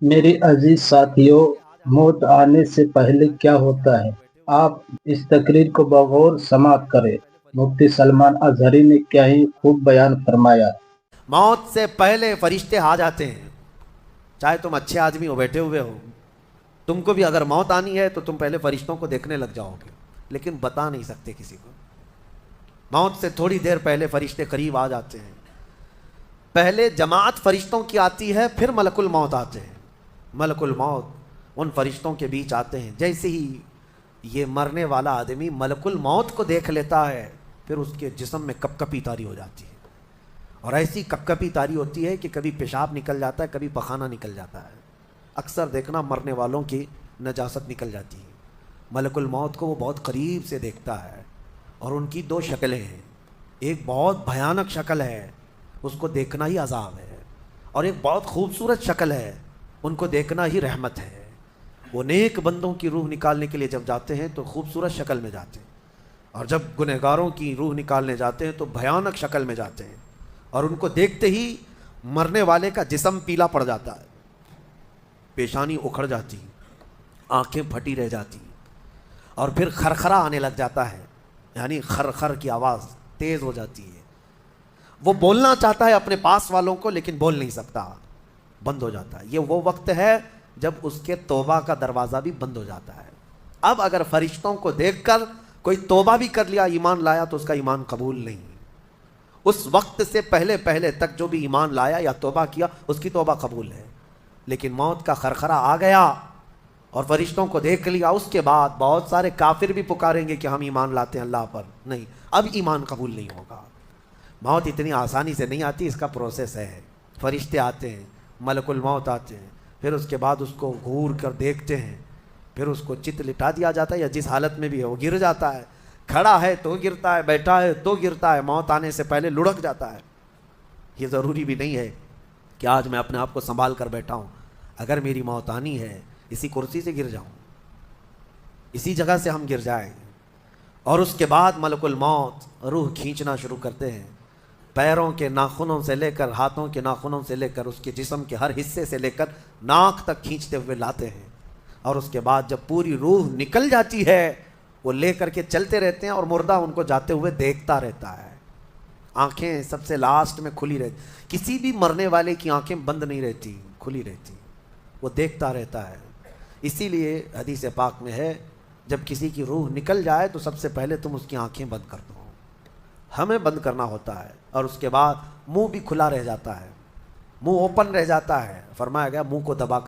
मेरे अजीज साथियों, मौत आने से पहले क्या होता है? आप इस तकरीर को बगौर समाअत करें। मुफ्ती सलमान अजहरी ने क्या ही खूब बयान फरमाया। मौत से पहले फरिश्ते आ जाते हैं। चाहे तुम अच्छे आदमी हो, बैठे हुए हो, तुमको भी अगर मौत आनी है तो तुम पहले फरिश्तों को देखने लग जाओगे, लेकिन बता नहीं सकते किसी को। मौत से थोड़ी देर पहले फरिश्ते करीब आ जाते हैं। पहले जमात फरिश्तों की आती है, फिर मलकुल मौत आते हैं। मलकुल मौत उन फरिश्तों के बीच आते हैं। जैसे ही ये मरने वाला आदमी मलकुल मौत को देख लेता है, फिर उसके जिस्म में कपकपी तारी हो जाती है। और ऐसी कपकपी तारी होती है कि कभी पेशाब निकल जाता है, कभी पखाना निकल जाता है। अक्सर देखना मरने वालों की नजासत निकल जाती है। मलकुल मौत को वो बहुत करीब से देखता है, और उनकी दो शक्लें हैं। एक बहुत भयानक शक्ल है, उसको देखना ही अजाब है, और एक बहुत खूबसूरत शक्ल है, उनको देखना ही रहमत है। वो नेक बंदों की रूह निकालने के लिए जब जाते हैं तो खूबसूरत शक्ल में जाते हैं, और जब गुनहगारों की रूह निकालने जाते हैं तो भयानक शक्ल में जाते हैं। और उनको देखते ही मरने वाले का जिस्म पीला पड़ जाता है, पेशानी उखड़ जाती, आंखें फटी रह जाती, और फिर खरखरा आने लग जाता है, यानी खरखर की आवाज़ तेज़ हो जाती है। वो बोलना चाहता है अपने पास वालों को, लेकिन बोल नहीं सकता, बंद हो जाता है। ये वो वक्त है जब उसके तौबा का दरवाज़ा भी बंद हो जाता है। अब अगर फरिश्तों को देखकर कोई तौबा भी कर लिया, ईमान लाया, तो उसका ईमान कबूल नहीं। उस वक्त से पहले पहले तक जो भी ईमान लाया या तौबा किया, उसकी तौबा कबूल है। लेकिन मौत का खरखरा आ गया और फरिश्तों को देख लिया, उसके बाद बहुत सारे काफिर भी पुकारेंगे कि हम ईमान लाते हैं अल्लाह पर, नहीं, अब ईमान कबूल नहीं होगा। मौत इतनी आसानी से नहीं आती, इसका प्रोसेस है। फरिश्ते आते हैं, मलकुल मौत आते हैं, फिर उसके बाद उसको घूर कर देखते हैं, फिर उसको चित लिटा दिया जाता है, या जिस हालत में भी है वो गिर जाता है। खड़ा है तो गिरता है, बैठा है तो गिरता है, मौत आने से पहले लुढ़क जाता है। ये ज़रूरी भी नहीं है कि आज मैं अपने आप को संभाल कर बैठा हूँ। अगर मेरी मौत आनी है, इसी कुर्सी से गिर जाऊँ, इसी जगह से हम गिर जाएंगे। और उसके बाद मलकुल मौत रूह खींचना शुरू करते हैं। पैरों के नाखूनों से लेकर, हाथों के नाखूनों से लेकर, उसके जिस्म के हर हिस्से से लेकर नाक तक खींचते हुए लाते हैं। और उसके बाद जब पूरी रूह निकल जाती है, वो लेकर के चलते रहते हैं, और मुर्दा उनको जाते हुए देखता रहता है। आंखें सबसे लास्ट में खुली रहती, किसी भी मरने वाले की आंखें बंद नहीं रहती, खुली रहती, वो देखता रहता है। इसीलिए हदीस पाक में है, जब किसी की रूह निकल जाए तो सबसे पहले तुम उसकी आंखें बंद कर दो। हमें बंद करना होता है, और उसके बाद मुंह भी खुला रह जाता है, मुंह ओपन रह जाता है। फरमाया गया मुंह को दबा